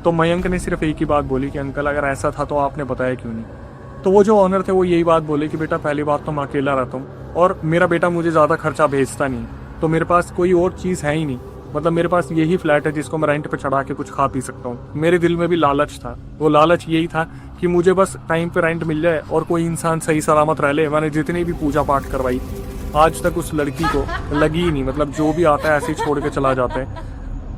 तो मयंक ने सिर्फ एक ही बात बोली कि अंकल अगर ऐसा था तो आपने बताया क्यों नहीं। तो वो जो ऑनर थे वो यही बात बोले कि बेटा पहली बात तो मैं अकेला रहता हूँ और मेरा बेटा मुझे ज़्यादा खर्चा भेजता नहीं, तो मेरे पास कोई और चीज़ है ही नहीं, मतलब मेरे पास यही फ्लैट है जिसको मैं रेंट पे चढ़ा के कुछ खा पी सकता हूँ। मेरे दिल में भी लालच था, वो लालच यही था कि मुझे बस टाइम पे रेंट मिल जाए और कोई इंसान सही सलामत रह ले। मैंने जितनी भी पूजा पाठ करवाई आज तक उस लड़की को लगी ही नहीं, मतलब जो भी आता है ऐसे ही छोड़ के चला जाता है।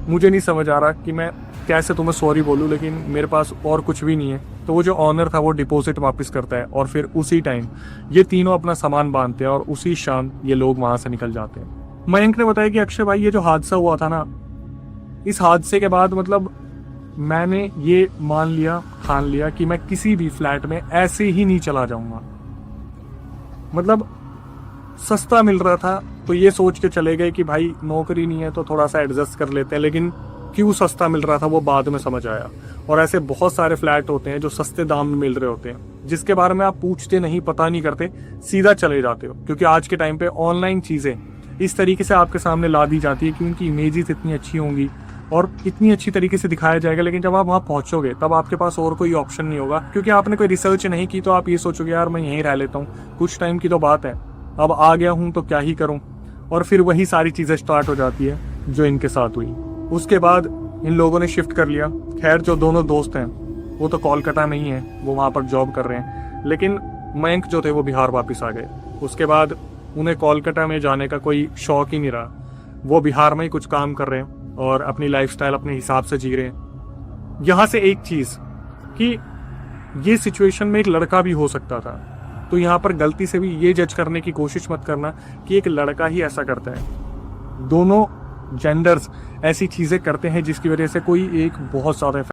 मुझे नहीं समझ आ रहा कि मैं कैसे तुम्हें सॉरी बोलूँ, लेकिन मेरे पास और कुछ भी नहीं है। तो वो जो ऑनर था वो डिपॉजिट वापस करता है और फिर उसी टाइम ये तीनों अपना सामान बांधते हैं और उसी शाम ये लोग वहां से निकल जाते हैं। मयंक ने बताया कि अक्षय भाई ये जो हादसा हुआ था ना, इस हादसे के बाद मतलब मैंने ये ठान लिया कि मैं किसी भी फ्लैट में ऐसे ही नहीं चला जाऊंगा। मतलब सस्ता मिल रहा था तो ये सोच के चले गए कि भाई नौकरी नहीं है तो थोड़ा सा एडजस्ट कर लेते हैं, लेकिन क्यों सस्ता मिल रहा था वो बाद में समझ आया। और ऐसे बहुत सारे फ्लैट होते हैं जो सस्ते दाम में मिल रहे होते हैं, जिसके बारे में आप पूछते नहीं, पता नहीं करते, सीधा चले जाते हो, क्योंकि आज के टाइम पे ऑनलाइन चीज़ें इस तरीके से आपके सामने ला दी जाती है कि उनकी इमेजेस इतनी अच्छी होंगी और इतनी अच्छी तरीके से दिखाया जाएगा, लेकिन जब आप वहाँ पहुंचोगे तब आपके पास और कोई ऑप्शन नहीं होगा, क्योंकि आपने कोई रिसर्च नहीं की। तो आप ये सोचोगे यार मैं यहीं रह लेता हूँ, कुछ टाइम की तो बात है, अब आ गया हूँ तो क्या ही करूँ। और फिर वही सारी चीज़ें स्टार्ट हो जाती है जो इनके साथ हुई। उसके बाद इन लोगों ने शिफ्ट कर लिया। खैर जो दोनों दोस्त हैं वो तो कोलकाता में ही हैं, वो वहाँ पर जॉब कर रहे हैं, लेकिन मयंक जो थे वो बिहार वापस आ गए। उसके बाद उन्हें कोलकाता में जाने का कोई शौक ही नहीं रहा, वो बिहार में ही कुछ काम कर रहे हैं और अपनी लाइफस्टाइल अपने हिसाब से जी रहे हैं। यहाँ से एक चीज़ कि ये सिचुएशन में एक लड़का भी हो सकता था, तो यहाँ पर गलती से भी ये जज करने की कोशिश मत करना कि एक लड़का ही ऐसा करता है। दोनों जेंडर्स ऐसी चीज़ें करते हैं जिसकी वजह से कोई एक बहुत ज़्यादा